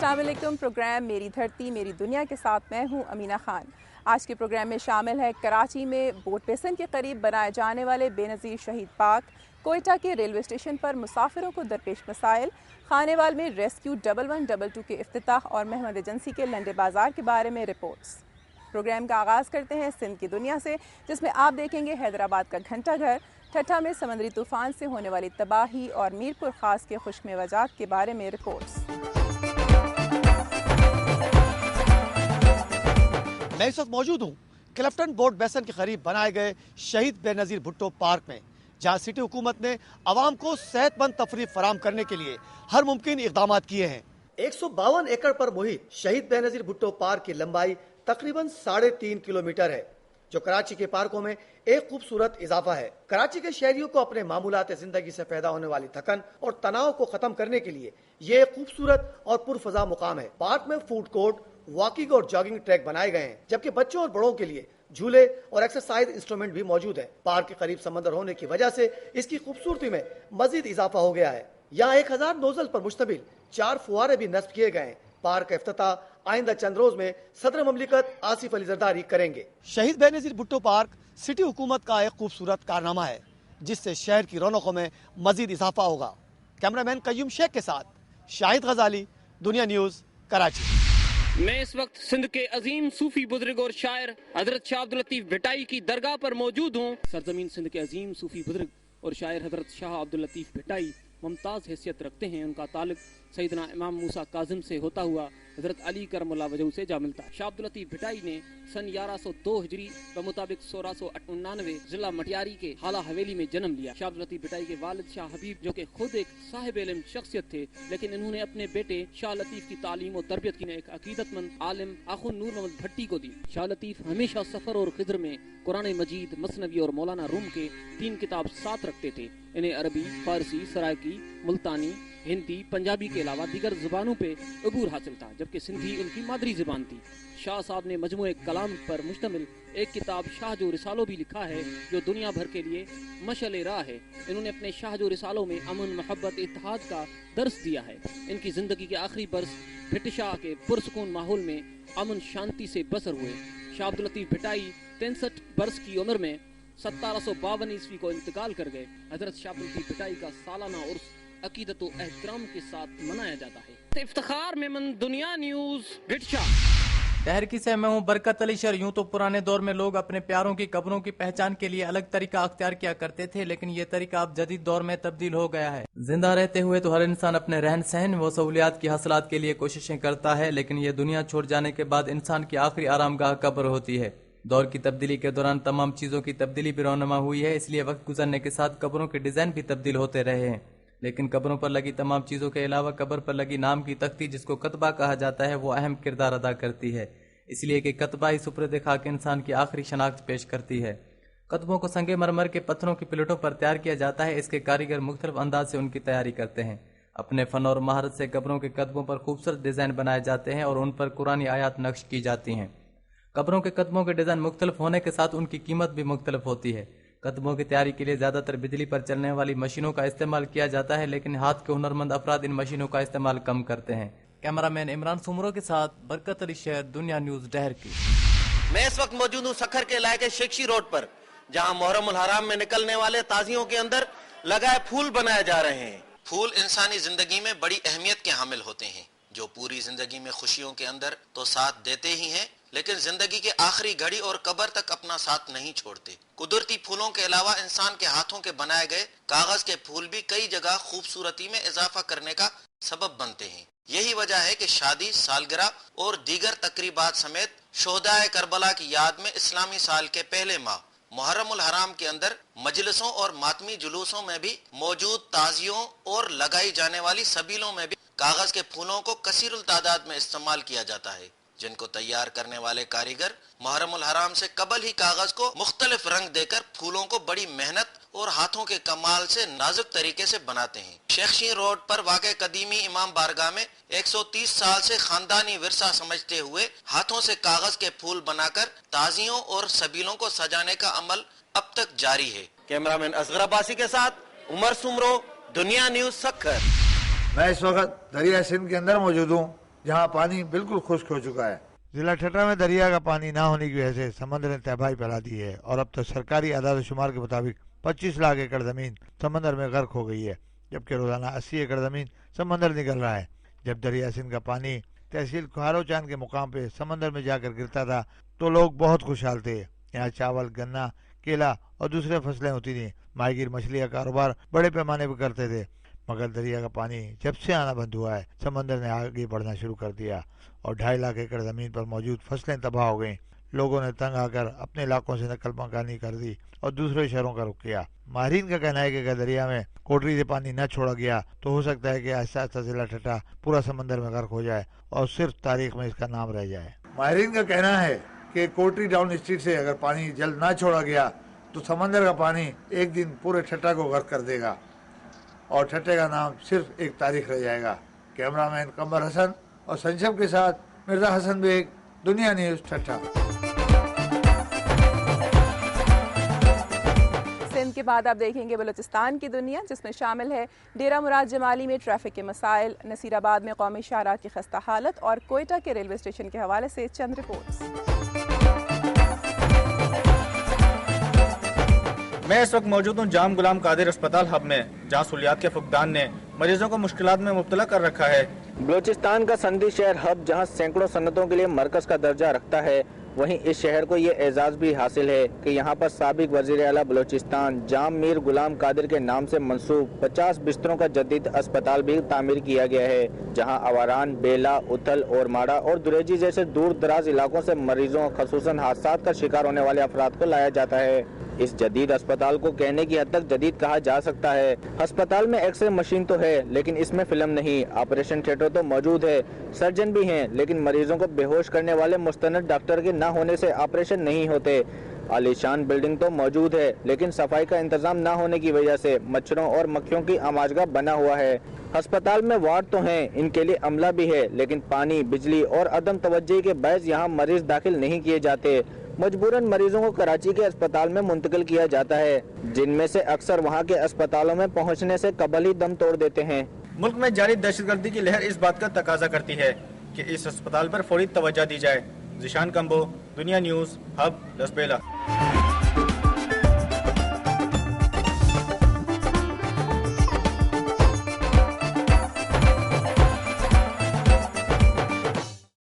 अस्सलाम वालेकुम। प्रोग्राम मेरी धरती मेरी दुनिया के साथ मैं हूं अमीना खान। आज के प्रोग्राम में शामिल है कराची में बोट बेसन के करीब बनाए जाने वाले बेनज़ीर शहीद पार्क, कोयटा के रेलवे स्टेशन पर मुसाफिरों को दरपेश मसाइल, खानेवाल में रेस्क्यू 1112 के इफ्तिताह और महमद एजेंसी के लंडे बाजार के बारे में रिपोर्ट्स। प्रोग्राम का आगाज़ करते हैं सिंध की दुनिया से, जिसमें आप देखेंगे हैदराबाद का घंटा घर, ठट्ठा में समुद्री तूफान से होने वाली तबाही और मीरपुर खास के खुश्क मेवाजात के बारे में रिपोर्ट्स। मैं इस वक्त मौजूद हूँ क्लिफ्टन बोट बेसन के करीब बनाए गए शहीद बेनज़ीर भुट्टो पार्क में, जहाँ सिटी हुकूमत ने आवाम को सेहतमंद तफरीह फराहम करने के लिए हर मुमकिन इक़दाम किए हैं। 152 एकड़ पर मुहित शहीद बेनज़ीर भुट्टो पार्क की लंबाई तकरीबन 3.5 किलोमीटर है, जो कराची के पार्कों में एक खूबसूरत इजाफा है। कराची के शहरियों को अपने मामूलात जिंदगी से पैदा होने वाली थकन और तनाव को खत्म करने के लिए ये एक खूबसूरत और पुरफजा मुकाम है। पार्क में फूड कोर्ट, वॉकिंग और जॉगिंग ट्रैक बनाए गए हैं, जबकि बच्चों और बड़ों के लिए झूले और एक्सरसाइज इंस्ट्रूमेंट भी मौजूद है। पार्क के करीब समंदर होने की वजह से इसकी खूबसूरती में मजीद इजाफा हो गया है। यहाँ 1000 नोजल पर मुश्तमिल 4 फुआरे भी नस्ब किए गए हैं। पार्क का इफ्तिताह आइंदा चंद रोज में सदर ममलिकत आसिफ अली जरदारी करेंगे। शहीद बेनज़ीर भुट्टो पार्क सिटी हुकूमत का एक खूबसूरत कारनामा है, जिससे शहर की रौनकों में मजीद इजाफा होगा। कैमरामैन कयूम शेख के साथ शाहिद गजाली, दुनिया न्यूज, कराची। मैं इस वक्त सिंध के अजीम सूफी बुजुर्ग और शायर हजरत शाह अब्दुल लतीफ भिटाई की दरगाह पर मौजूद हूँ। सरजमीन सिंध के अजीम सूफी बुजुर्ग और शायर हजरत शाह अब्दुल लतीफ भिटाई मुमताज़ हैसियत रखते हैं। उनका ताल्लुक सैयदना इमाम मूसा काजिम से होता हुआ हजरत अली करमुल्लाह वजह से जा मिलता है। शाह अब्दुल लतीफ भिटाई ने सन 1102 हिजरी के मुताबिक 1699 जिला मटियारी के हाला हवेली में जन्म लिया। शाह अब्दुल लतीफ भिटाई के वालिद शाह हबीब, जो कि खुद एक साहिब इल्म शख्सियत थे, लेकिन इन्होंने अपने बेटे शाह लतीफ की तालीम और तरबियत की एक अकीदतमंद आलिम आखुन नूर मोहम्मद भट्टी को दी। शाह लतीफ हमेशा सफर और खिद्र में कुरान मजीद, मसनवी और मौलाना रूम के 3 किताब साथ रखते थे। इन्हें अरबी, फारसी, सराइकी, मुल्तानी, हिंदी, पंजाबी के अलावा दीगर जुबानों पे अबूर हासिल था, जबकि सिंधी उनकी मादरी जुबान थी। शाह साहब ने मजमूए कलाम पर मुश्तमिल एक किताब शाह जो रिसालो भी लिखा है, जो दुनिया भर के लिए मशअल राह है। इन्होंने अपने शाह जो रिसालों में अमन, मोहब्बत, इत्तेहाद का दर्स दिया है। इनकी जिंदगी के आखिरी बरस भिटशाह के पुरसकून माहौल में अमन शांति से बसर हुए। शाह अब्दुल लतीफ भिटाई 63 बरस की उम्र में 1752 ईस्वी को इंतकाल कर गए। हजरत शाह अब्दुल लतीफ भिटाई का सालाना उर्स अकीदत व एहतराम के साथ मनाया जाता है। इफ्तिखार मेमन, दुनिया न्यूज, भिटशाह। तहरीकी से मैं हूँ बरकत अली शर। यूं तो पुराने दौर में लोग अपने प्यारों की कब्रों की पहचान के लिए अलग तरीका अख्तियार किया करते थे, लेकिन ये तरीका अब जदीद दौर में तब्दील हो गया है। जिंदा रहते हुए तो हर इंसान अपने रहन सहन व सहूलियात की हासिलात के लिए कोशिशें करता है, लेकिन ये दुनिया छोड़ जाने के बाद इंसान की आखिरी आरामगाह कब्र होती है। दौर की तब्दीली के दौरान तमाम चीज़ों की तब्दीली भी रौनमा हुई है, इसलिए वक्त गुजरने के साथ कब्रों के डिज़ाइन भी तब्दील होते रहे हैं। लेकिन कब्रों पर लगी तमाम चीज़ों के अलावा कब्र पर लगी नाम की तख्ती, जिसको कतबा कहा जाता है, वो अहम किरदार अदा करती है, इसलिए कि कतबा ही सुपुर्द खाक इंसान की आखिरी शनाख्त पेश करती है। कतबों को संगे मरमर के पत्थरों की प्लेटों पर तैयार किया जाता है। इसके कारीगर मुख्तलिफ अंदाज से उनकी तैयारी करते हैं। अपने फन और महारत से कब्रों के कतबों पर खूबसूरत डिज़ाइन बनाए जाते हैं और उन पर कुरानी आयात नक्श की जाती हैं। कब्रों के कतबों के डिज़ाइन मुख्तलिफ होने के साथ उनकी कीमत भी मुख्तलिफ होती है। कतबों की तैयारी के लिए ज़्यादातर बिजली पर चलने वाली मशीनों का इस्तेमाल किया जाता है, लेकिन हाथ के हुनरमंद अफराद इन मशीनों का इस्तेमाल कम करते हैं। कैमरामैन इमरान सुमरो के साथ बरकत अली शहर, दुनिया न्यूज़, डहर की। मैं इस वक्त मौजूद हूँ सखर के इलाके शेखशी रोड पर, जहाँ मुहर्रम उल हराम में निकलने वाले ताजियों के अंदर लगाए फूल बनाए जा रहे हैं। फूल इंसानी जिंदगी में बड़ी अहमियत के हामिल होते हैं, जो पूरी जिंदगी में खुशियों के अंदर तो साथ देते ही हैं, लेकिन जिंदगी के आखिरी घड़ी और कब्र तक अपना साथ नहीं छोड़ते। कुदरती फूलों के अलावा इंसान के हाथों के बनाए गए कागज के फूल भी कई जगह खूबसूरती में इजाफा करने का सबब बनते हैं। यही वजह है कि शादी, सालगिरह और दीगर तकरीबात समेत शोहदाए करबला की याद में इस्लामी साल के पहले माह मुहर्रम उल हराम के अंदर मजलिसों और मातमी जुलूसों में भी मौजूद ताजियों और लगाई जाने वाली सबीलों में भी कागज के फूलों को कसीरुल तादाद में इस्तेमाल किया जाता है, जिनको तैयार करने वाले कारीगर मुहर्रम उल हराम से कबल ही कागज को मुख्तलिफ रंग देकर फूलों को बड़ी मेहनत और हाथों के कमाल से नाजुक तरीके से बनाते हैं। शेखशी रोड पर वाक़े कदीमी इमाम बारगाह में 130 साल से खानदानी विरसा समझते हुए हाथों से कागज के फूल बनाकर ताजियों और सबीलों को सजाने का अमल अब तक जारी है। कैमरामैन असगर अब्बासी के साथ उमर सुमरो, दुनिया न्यूज, सखर। मैं इस वक्त दरिया सिंध के अंदर मौजूद हूँ जहां पानी बिल्कुल खुश्क हो चुका है। जिला ठट्टा में दरिया का पानी ना होने की वजह से समंदर ने तबाही फैला दी है और अब तक सरकारी आदाद शुमार के मुताबिक 25 लाख एकड़ जमीन समंदर में गर्क हो गई है, जबकि रोजाना 80 एकड़ जमीन समंदर निकल रहा है। जब दरिया सिंध का पानी तहसील खारोचान के मुकाम पे समंदर में जाकर गिरता था तो लोग बहुत खुशहाल थे। यहाँ चावल, गन्ना, केला और दूसरे फसलें होती थी। माहीगीर मछली का कारोबार बड़े पैमाने पर करते थे, मगर दरिया का पानी जब से आना बंद हुआ है समंदर ने आगे बढ़ना शुरू कर दिया और 2.5 लाख एकड़ जमीन पर मौजूद फसलें तबाह हो गईं। लोगों ने तंग आकर अपने इलाकों से नकल मकानी कर दी और दूसरे शहरों का रुख किया। माहिरीन का कहना है कि अगर दरिया में कोटरी से पानी न छोड़ा गया तो हो सकता है कि आहिस्ता आहिस्ता जिला ठट्टा पूरा समंदर में गर्क हो जाए और सिर्फ तारीख में इसका नाम रह जाए। माहिरीन का कहना है कि कोटरी डाउन स्ट्रीट से अगर पानी जल्द न छोड़ा गया तो समंदर का पानी एक दिन पूरे ठट्टा को गर्क कर देगा और ठट्टे का नाम सिर्फ एक तारीख रह जाएगा। कैमरामैन कमर हसन और संशब के साथ मिर्जा हसन बेग, दुनिया न्यूज़, ठट्टा। सिंध के बाद आप देखेंगे बलूचिस्तान की दुनिया, जिसमें शामिल है डेरा मुराद जमाली में ट्रैफिक के मसाइल, नसीराबाद में कौमी शाहराह की खस्ता हालत और कोयटा के रेलवे स्टेशन के हवाले से चंद रिपोर्ट्स। मैं इस वक्त मौजूद हूँ जाम गुलाम कादिर अस्पताल हब में, जहाँ सहूलियात के फुकदान ने मरीजों को मुश्किलात में मुब्तला कर रखा है। बलूचिस्तान का संदी शहर हब जहाँ सैकड़ों सनतों के लिए मरकज का दर्जा रखता है, वहीं इस शहर को ये एजाज भी हासिल है कि यहाँ पर साबिक वजीर आला बलूचिस्तान जाम मीर गुलाम कादिर के नाम से मंसूब 50 बिस्तरों का जदीद अस्पताल भी तामीर किया गया है, जहाँ आवारान, बेला, उथल और माड़ा और दुरेजी जैसे दूर दराज इलाकों से मरीजों खसूसन हादसात का शिकार होने वाले अफराद को लाया जाता है। इस जदीद अस्पताल को कहने की हद तक जदीद कहा जा सकता है। अस्पताल में एक्सरे मशीन तो है लेकिन इसमें फिल्म नहीं, ऑपरेशन थिएटर तो मौजूद है, सर्जन भी हैं, लेकिन मरीजों को बेहोश करने वाले मुस्तनद डॉक्टर के न होने से ऑपरेशन नहीं होते। आलीशान बिल्डिंग तो मौजूद है लेकिन सफाई का इंतजाम न होने की वजह से मच्छरों और मक्खियों की आमाजगा बना हुआ है। अस्पताल में वार्ड तो हैं, इनके लिए अमला भी है, लेकिन पानी, बिजली और अदम तवज्जो के बायस यहाँ मरीज दाखिल नहीं किए जाते। मजबूरन मरीजों को कराची के अस्पताल में मुंतकिल किया जाता है, जिनमें से अक्सर वहाँ के अस्पतालों में पहुँचने से कबल ही दम तोड़ देते हैं। मुल्क में जारी दहशतगर्दी की लहर इस बात का तकाजा करती है कि इस अस्पताल पर फौरी तवज्जो दी जाए। जिशान कंबो, दुनिया न्यूज़, हब, लसबेला।